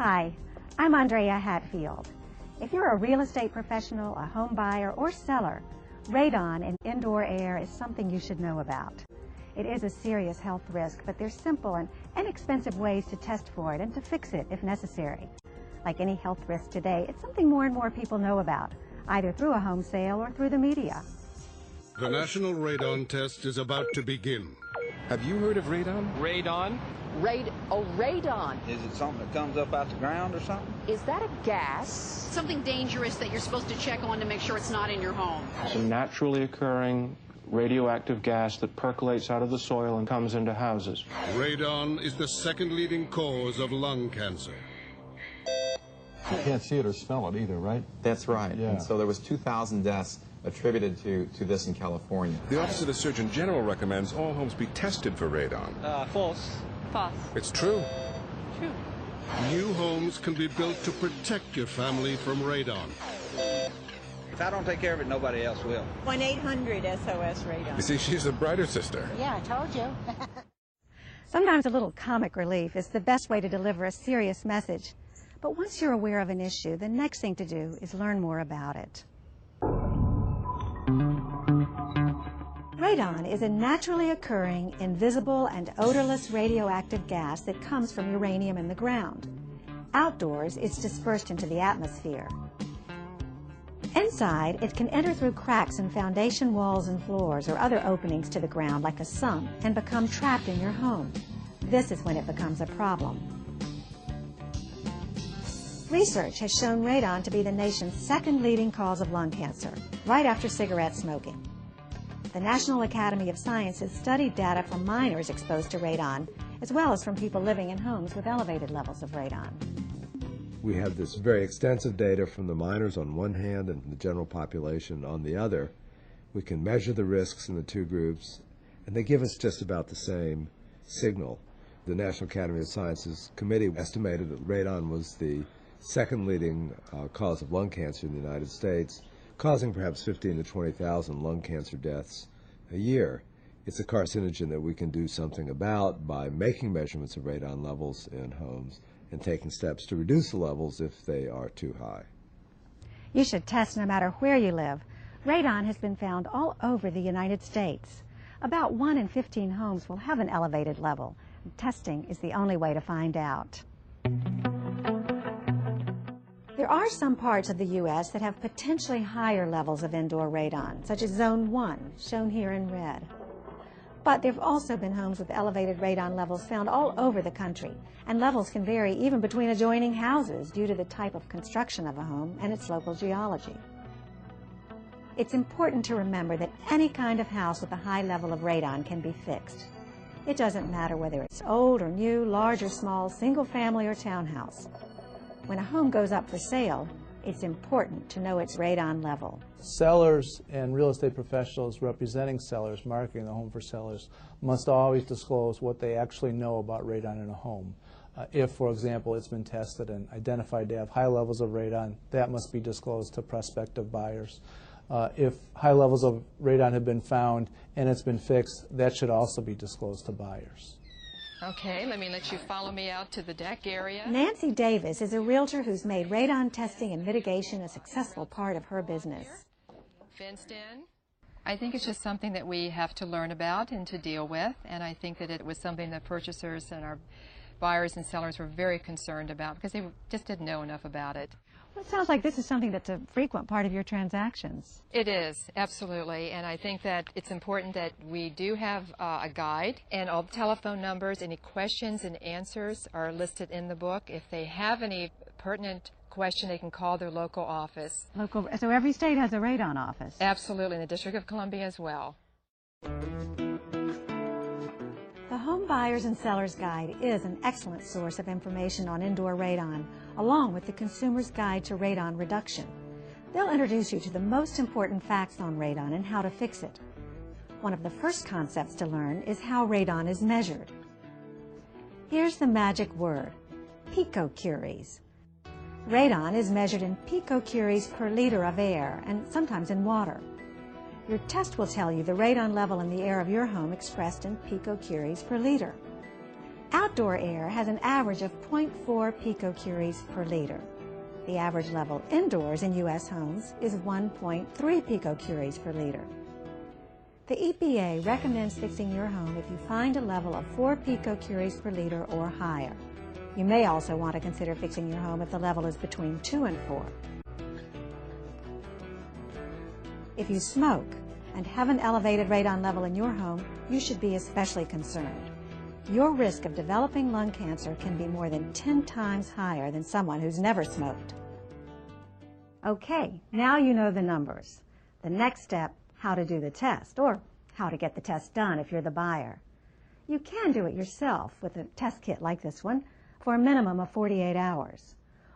Hi, I'm Andrea Hatfield. If you're a real estate professional, a home buyer, or seller, radon in indoor air is something you should know about. It is a serious health risk, but there's simple and inexpensive ways to test for it and to fix it if necessary. Like any health risk today, it's something more and more people know about, either through a home sale or through the media. The national radon test is about to begin. Have you heard of radon? Radon? Radon. Is it something that comes up out the ground or something? Is that a gas? Something dangerous that you're supposed to check on to make sure it's not in your home. It's a naturally occurring radioactive gas that percolates out of the soil and comes into houses. Radon is the second leading cause of lung cancer. You can't see it or smell it either, right? That's right. Yeah. And so there was 2,000 deaths attributed to this in California. The Office of the Surgeon General recommends all homes be tested for radon. False. False. It's true. True. New homes can be built to protect your family from radon. If I don't take care of it, nobody else will. 1-800-SOS-RADON. You see, she's the brighter sister. Yeah, I told you. Sometimes a little comic relief is the best way to deliver a serious message. But once you're aware of an issue, the next thing to do is learn more about it. Radon is a naturally occurring, invisible, and odorless radioactive gas that comes from uranium in the ground. Outdoors, it's dispersed into the atmosphere. Inside, it can enter through cracks in foundation walls and floors or other openings to the ground like a sump and become trapped in your home. This is when it becomes a problem. Research has shown radon to be the nation's second leading cause of lung cancer, right after cigarette smoking. The National Academy of Sciences studied data from minors exposed to radon, as well as from people living in homes with elevated levels of radon. We have this very extensive data from the minors on one hand and from the general population on the other. We can measure the risks in the two groups, and they give us just about the same signal. The National Academy of Sciences committee estimated that radon was the second leading cause of lung cancer in the United States, causing perhaps 15,000 to 20,000 lung cancer deaths a year. It's a carcinogen that we can do something about by making measurements of radon levels in homes and taking steps to reduce the levels if they are too high. You should test no matter where you live. Radon has been found all over the United States. About 1 in 15 homes will have an elevated level. Testing is the only way to find out. There are some parts of the U.S. that have potentially higher levels of indoor radon, such as Zone 1, shown here in red. But there have also been homes with elevated radon levels found all over the country, and levels can vary even between adjoining houses due to the type of construction of a home and its local geology. It's important to remember that any kind of house with a high level of radon can be fixed. It doesn't matter whether it's old or new, large or small, single family or townhouse. When a home goes up for sale, it's important to know its radon level. Sellers and real estate professionals representing sellers, marketing the home for sellers, must always disclose what they actually know about radon in a home. If, for example, it's been tested and identified to have high levels of radon, that must be disclosed to prospective buyers. If high levels of radon have been found and it's been fixed, that should also be disclosed to buyers. Okay, let you follow me out to the deck area. Nancy Davis is a realtor who's made radon testing and mitigation a successful part of her business. Fenced in. I think it's just something that we have to learn about and to deal with, and I think that it was something that purchasers and our buyers and sellers were very concerned about because they just didn't know enough about it. Well, it sounds like this is something that's a frequent part of your transactions. It is, absolutely, and I think that it's important that we do have a guide, and all the telephone numbers, any questions and answers are listed in the book. If they have any pertinent question, they can call their local office. So every state has a radon office? Absolutely, in the District of Columbia as well. The Home Buyers and Sellers Guide is an excellent source of information on indoor radon, along with the Consumer's Guide to Radon Reduction. They'll introduce you to the most important facts on radon and how to fix it. One of the first concepts to learn is how radon is measured. Here's the magic word, picocuries. Radon is measured in picocuries per liter of air and sometimes in water. Your test will tell you the radon level in the air of your home expressed in picocuries per liter. Outdoor outdoor air has an average of 0.4 picocuries per liter. The average level indoors in U.S. homes is 1.3 picocuries per liter. The EPA recommends fixing your home if you find a level of 4 picocuries per liter or higher. You may also want to consider fixing your home if the level is between 2 and 4. If you smoke and have an elevated radon level in your home, you should be especially concerned. Your risk of developing lung cancer can be more than 10 times higher than someone who's never smoked. Okay, now you know the numbers. The next step, how to do the test, or how to get the test done if you're the buyer. You can do it yourself with a test kit like this one for a minimum of 48 hours.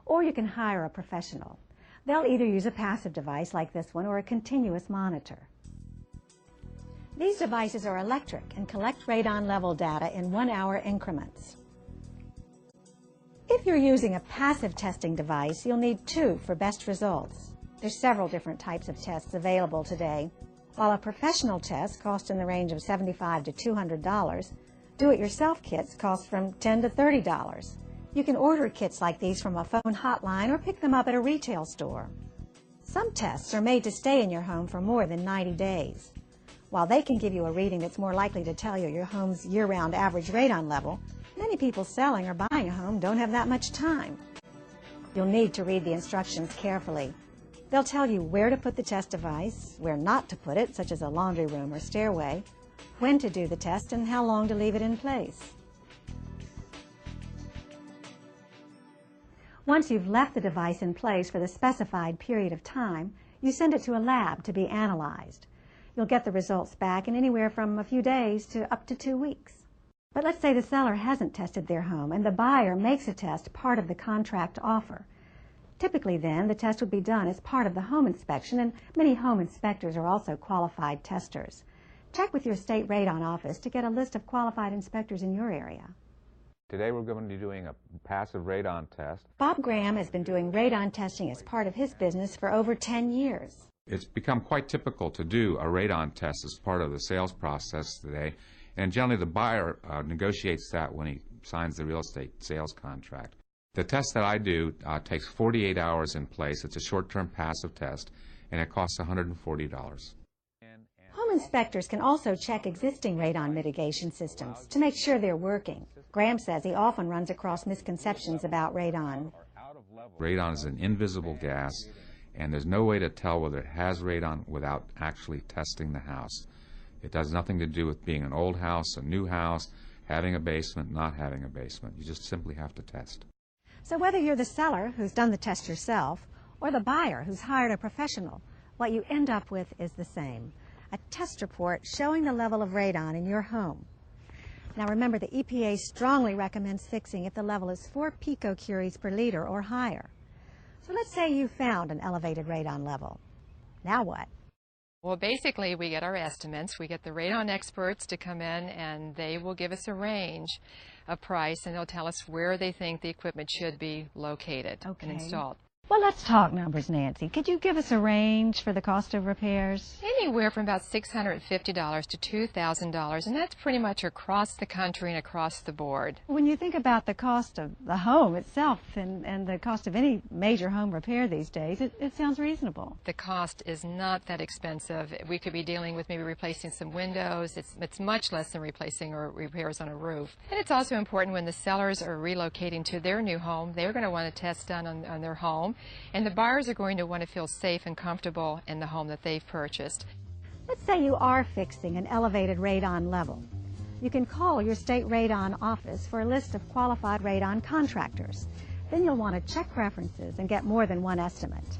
Or you can hire a professional. They'll either use a passive device like this one or a continuous monitor. These devices are electric and collect radon level data in 1-hour increments. If you're using a passive testing device, you'll need 2 for best results. There's several different types of tests available today. While a professional test costs in the range of $75 to $200, do-it-yourself kits cost from $10 to $30. You can order kits like these from a phone hotline or pick them up at a retail store. Some tests are made to stay in your home for more than 90 days. While they can give you a reading that's more likely to tell you your home's year-round average radon level, many people selling or buying a home don't have that much time. You'll need to read the instructions carefully. They'll tell you where to put the test device, where not to put it, such as a laundry room or stairway, when to do the test, and how long to leave it in place. Once you've left the device in place for the specified period of time, you send it to a lab to be analyzed. You'll get the results back in anywhere from a few days to up to 2 weeks. But let's say the seller hasn't tested their home and the buyer makes a test part of the contract offer. Typically then, the test would be done as part of the home inspection, and many home inspectors are also qualified testers. Check with your state radon office to get a list of qualified inspectors in your area. Today we're going to be doing a passive radon test. Bob Graham has been doing radon testing as part of his business for over 10 years. It's become quite typical to do a radon test as part of the sales process today, and generally the buyer negotiates that when he signs the real estate sales contract. The test that I do takes 48 hours in place. It's a short-term passive test, and it costs $140. Home inspectors can also check existing radon mitigation systems to make sure they're working. Graham says he often runs across misconceptions about radon. Radon is an invisible gas, and there's no way to tell whether it has radon without actually testing the house. It has nothing to do with being an old house, a new house, having a basement, not having a basement. You just simply have to test. So whether you're the seller who's done the test yourself or the buyer who's hired a professional, what you end up with is the same: a test report showing the level of radon in your home. Now remember, the EPA strongly recommends fixing if the level is 4 picocuries per liter or higher. So let's say you found an elevated radon level. Now what? Well, basically, we get our estimates. We get the radon experts to come in, and they will give us a range of price, and they'll tell us where they think the equipment should be located and installed. Well, let's talk numbers, Nancy. Could you give us a range for the cost of repairs? Anywhere from about $650 to $2,000, and that's pretty much across the country and across the board. When you think about the cost of the home itself and the cost of any major home repair these days, it sounds reasonable. The cost is not that expensive. We could be dealing with maybe replacing some windows. It's much less than replacing or repairs on a roof. And it's also important when the sellers are relocating to their new home, they're going to want a test done on their home. And the buyers are going to want to feel safe and comfortable in the home that they've purchased. Let's say you are fixing an elevated radon level. You can call your state radon office for a list of qualified radon contractors. Then you'll want to check references and get more than one estimate.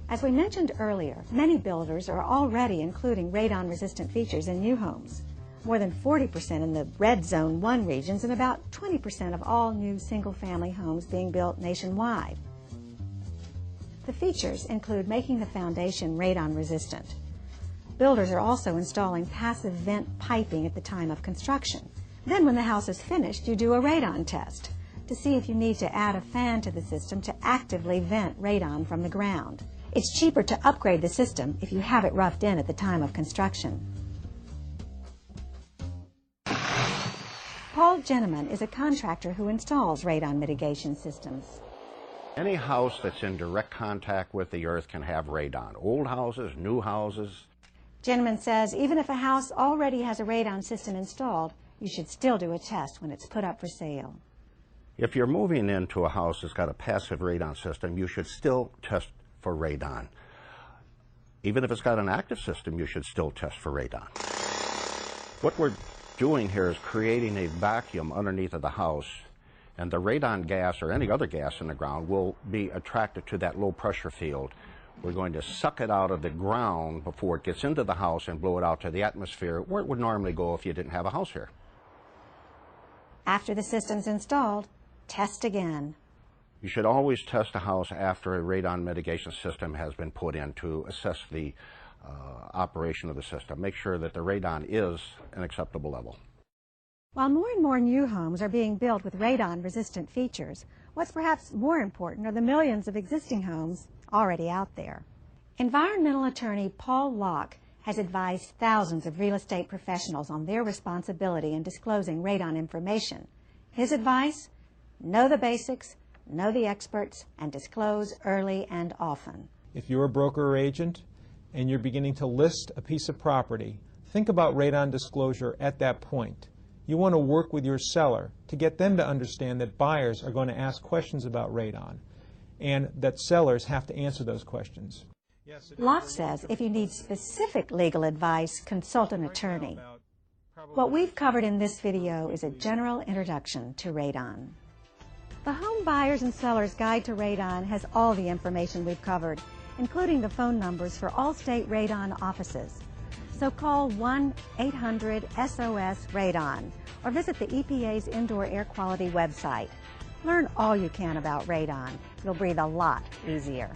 As we mentioned earlier, many builders are already including radon-resistant features in new homes. More than 40% in the red zone 1 regions and about 20% of all new single-family homes being built nationwide. The features include making the foundation radon resistant. Builders are also installing passive vent piping at the time of construction. Then when the house is finished, you do a radon test to see if you need to add a fan to the system to actively vent radon from the ground. It's cheaper to upgrade the system if you have it roughed in at the time of construction. Paul Jenneman is a contractor who installs radon mitigation systems. Any house that's in direct contact with the earth can have radon. Old houses, new houses. Jenneman says even if a house already has a radon system installed, you should still do a test when it's put up for sale. If you're moving into a house that's got a passive radon system, you should still test for radon. Even if it's got an active system, you should still test for radon. What we're doing here is creating a vacuum underneath of the house, and the radon gas or any other gas in the ground will be attracted to that low pressure field. We're going to suck it out of the ground before it gets into the house and blow it out to the atmosphere where it would normally go if you didn't have a house here. After the system's installed, test again. You should always test a house after a radon mitigation system has been put in to assess the operation of the system. Make sure that the radon is an acceptable level. While more and more new homes are being built with radon-resistant features, what's perhaps more important are the millions of existing homes already out there. Environmental attorney Paul Locke has advised thousands of real estate professionals on their responsibility in disclosing radon information. His advice? Know the basics, know the experts, and disclose early and often. If you're a broker or agent and you're beginning to list a piece of property, think about radon disclosure at that point. You want to work with your seller to get them to understand that buyers are going to ask questions about radon and that sellers have to answer those questions. Locke says if you need specific legal advice, consult an attorney. What we've covered in this video is a general introduction to radon. The Home Buyers and Sellers Guide to Radon has all the information we've covered, including the phone numbers for all state radon offices. So call 1-800-SOS-RADON or visit the EPA's Indoor Air Quality website. Learn all you can about radon. You'll breathe a lot easier.